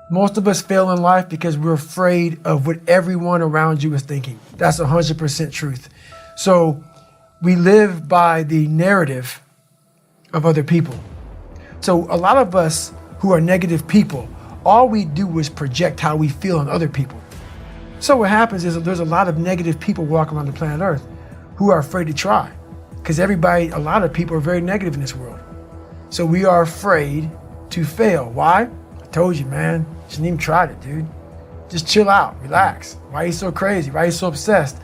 Most of us fail in life because we're afraid of what everyone around you is thinking. That's 100% truth. So we live by the narrative of other people. So a lot of us who are negative people, all we do is project how we feel on other people. So what happens is there's a lot of negative people walking around the planet Earth who are afraid to try. Because a lot of people are very negative in this world. So we are afraid to fail. Why? I told you, man. Shouldn't even try it, dude. Just chill out, relax. Why are you so crazy? Why are you so obsessed?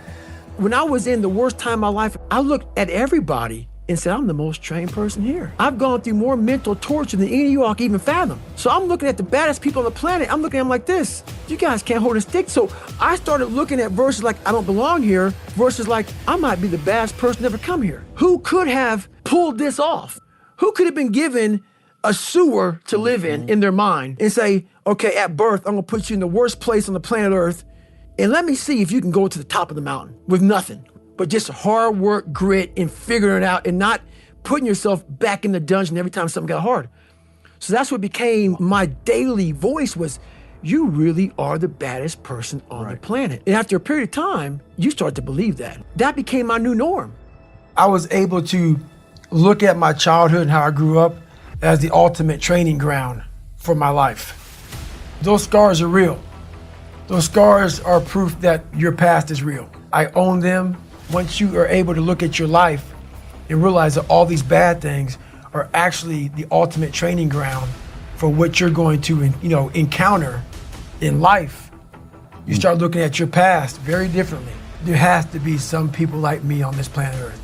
When I was in the worst time of my life, I looked at everybody and said, I'm the most trained person here. I've gone through more mental torture than any of you all can even fathom. So I'm looking at the baddest people on the planet. I'm looking at them like this. You guys can't hold a stick. So I started looking at verses like, I don't belong here, versus like, I might be the baddest person to ever come here. Who could have pulled this off? Who could have been given a sewer to live in their mind and say, okay, at birth, I'm gonna put you in the worst place on the planet Earth, and let me see if you can go to the top of the mountain with nothing, but just hard work, grit, and figuring it out, and not putting yourself back in the dungeon every time something got hard. So that's what became my daily voice was, you really are the baddest person on the planet. And after a period of time, you start to believe that. That became my new norm. I was able to look at my childhood and how I grew up as the ultimate training ground for my life. Those scars are real. Those scars are proof that your past is real. I own them. Once you are able to look at your life and realize that all these bad things are actually the ultimate training ground for what you're going to, encounter in life, you start looking at your past very differently. There has to be some people like me on this planet Earth.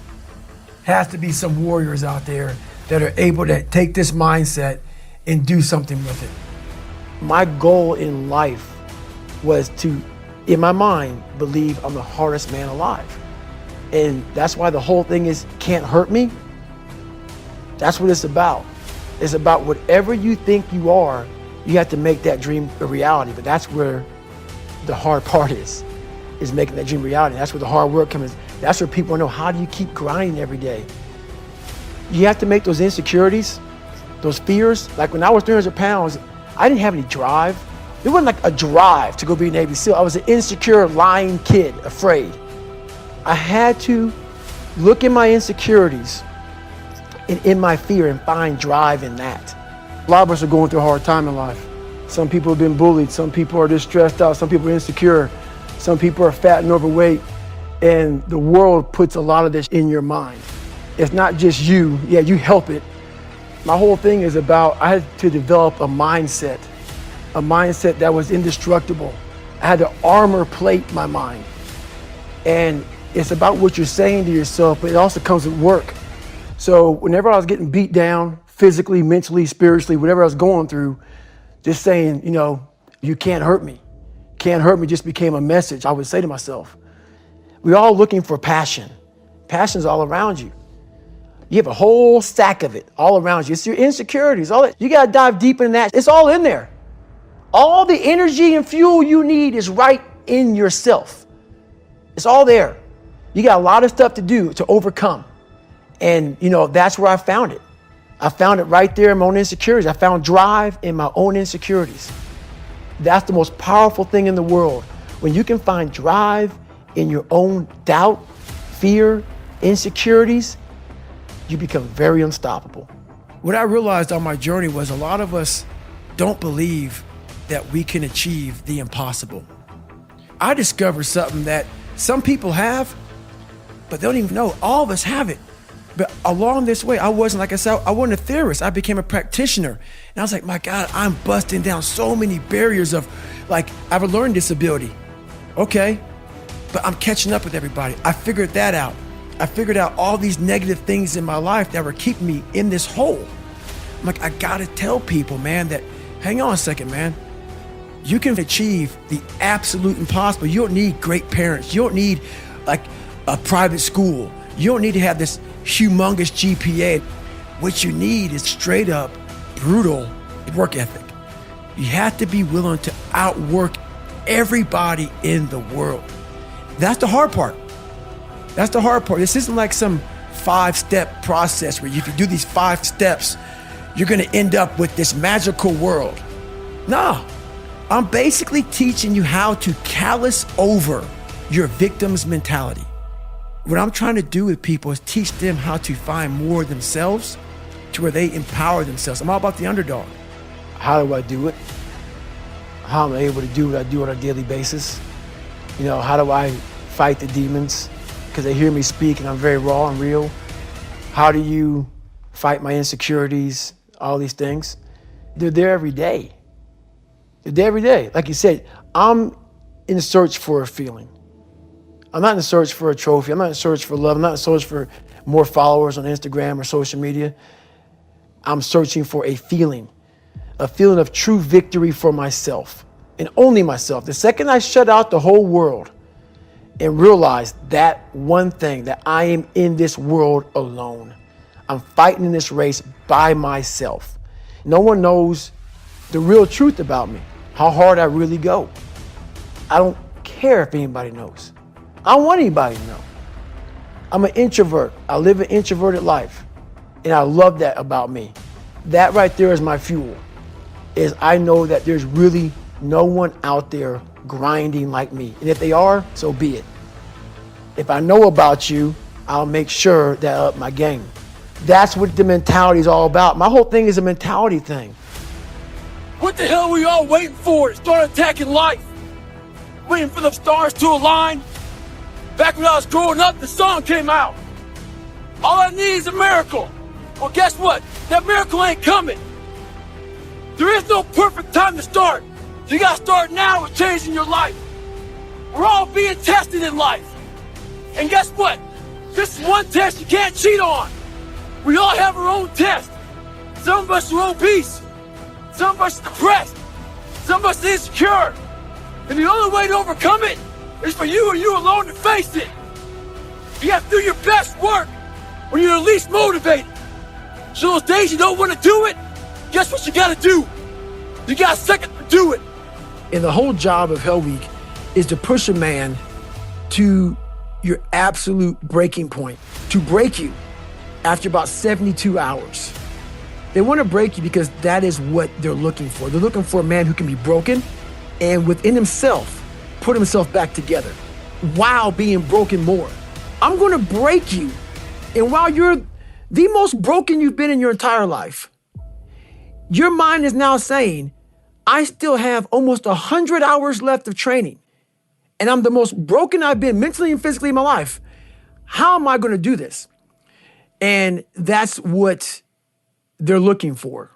Has to be some warriors out there that are able to take this mindset and do something with it. My goal in life was to, in my mind, believe I'm the hardest man alive. And that's why the whole thing is can't hurt me. That's what it's about. It's about whatever you think you are, you have to make that dream a reality. But that's where the hard part is making that dream a reality. That's where the hard work comes. That's where people know, how do you keep grinding every day? You have to make those insecurities, those fears. Like when I was 300 pounds, I didn't have any drive. It wasn't like a drive to go be a Navy SEAL. I was an insecure, lying kid, afraid. I had to look at my insecurities and in my fear and find drive in that. A lot of us are going through a hard time in life. Some people have been bullied. Some people are just stressed out. Some people are insecure. Some people are fat and overweight. And the world puts a lot of this in your mind. It's not just you. Yeah, you help it. My whole thing is about, I had to develop a mindset that was indestructible. I had to armor plate my mind. And it's about what you're saying to yourself, but it also comes with work. So whenever I was getting beat down, physically, mentally, spiritually, whatever I was going through, just saying, you can't hurt me. Can't hurt me just became a message I would say to myself. We're all looking for passion. Passion's all around you. You have a whole stack of it all around you. It's your insecurities, all that. You gotta dive deep in that. It's all in there. All the energy and fuel you need is right in yourself. It's all there. You got a lot of stuff to do to overcome. And that's where I found it. I found it right there in my own insecurities. I found drive in my own insecurities. That's the most powerful thing in the world. When you can find drive in your own doubt, fear, insecurities, you become very unstoppable. What I realized on my journey was a lot of us don't believe that we can achieve the impossible. I discovered something that some people have, but they don't even know. All of us have it. But along this way, I wasn't, like I said, I wasn't a theorist. I became a practitioner. And I was like, my God, I'm busting down so many barriers of, I have a learning disability. Okay, but I'm catching up with everybody. I figured that out. I figured out all these negative things in my life that were keeping me in this hole. I'm like, I gotta tell people, man, that, hang on a second, man. You can achieve the absolute impossible. You don't need great parents. You don't need a private school. You don't need to have this humongous GPA. What you need is straight up brutal work ethic. You have to be willing to outwork everybody in the world. That's the hard part. That's the hard part. This isn't like some 5-step process where if you do these 5 steps, you're gonna end up with this magical world. No, I'm basically teaching you how to callous over your victim's mentality. What I'm trying to do with people is teach them how to find more of themselves to where they empower themselves. I'm all about the underdog. How do I do it? How am I able to do what I do on a daily basis? You know, how do I fight the demons? Because they hear me speak and I'm very raw and real. How do you fight my insecurities? All these things. They're there every day. They're there every day. Like you said, I'm in search for a feeling. I'm not in search for a trophy. I'm not in search for love. I'm not in search for more followers on Instagram or social media. I'm searching for a feeling of true victory for myself and only myself. The second I shut out the whole world and realize that one thing, that I am in this world alone. I'm fighting in this race by myself. No one knows the real truth about me, how hard I really go. I don't care if anybody knows. I don't want anybody to know. I'm an introvert. I live an introverted life. And I love that about me. That right there is my fuel. Is I know that there's really no one out there grinding like me. And if they are, so be it. If I know about you, I'll make sure that I up my game. That's what the mentality is all about. My whole thing is a mentality thing. What the hell are we all waiting for to start attacking life? Waiting for the stars to align? Back when I was growing up, the song came out. All I need is a miracle. Well, guess what? That miracle ain't coming. There is no perfect time to start. So you gotta start now with changing your life. We're all being tested in life. And guess what? This is one test you can't cheat on. We all have our own test. Some of us are obese. Some of us are depressed. Some of us are insecure. And the only way to overcome it is for you and you alone to face it. You have to do your best work when you're least motivated. So those days you don't want to do it, guess what you gotta do? You got a second to do it. And the whole job of Hell Week is to push a man to your absolute breaking point, to break you after about 72 hours. They want to break you because that is what they're looking for. They're looking for a man who can be broken and within himself, put himself back together while being broken more. I'm going to break you. And while you're the most broken you've been in your entire life, your mind is now saying, I still have almost 100 hours left of training. And I'm the most broken I've been mentally and physically in my life. How am I going to do this? And that's what they're looking for.